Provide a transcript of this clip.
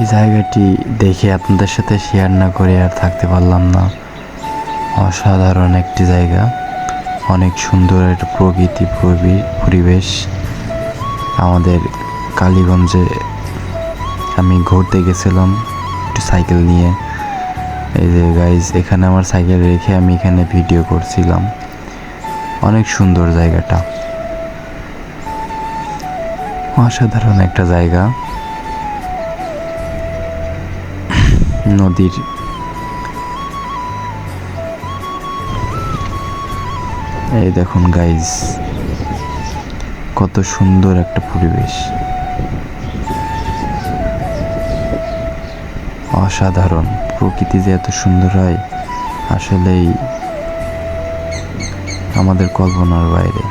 এই জায়গাটি দেখে আপনাদের সাথে শেয়ার না করে আর থাকতে পারলাম না। অসাধারণ একটি জায়গা, অনেক সুন্দর একটা প্রকৃতি পরিবেশ। আমাদের কালীগঞ্জে আমি ঘুরতে গেছিলাম একটু সাইকেল নিয়ে। এই যে গাইজ, এখানে আমার সাইকেল রেখে আমি এখানে ভিডিও করছিলাম। অনেক সুন্দর জায়গাটা, অসাধারণ একটা জায়গা। নদীর এই দেখুন গাইজ, কত সুন্দর একটা পরিবেশ, অসাধারণ। প্রকৃতি যে এত সুন্দর হয় আসলেই আমাদের কল্পনার বাইরে।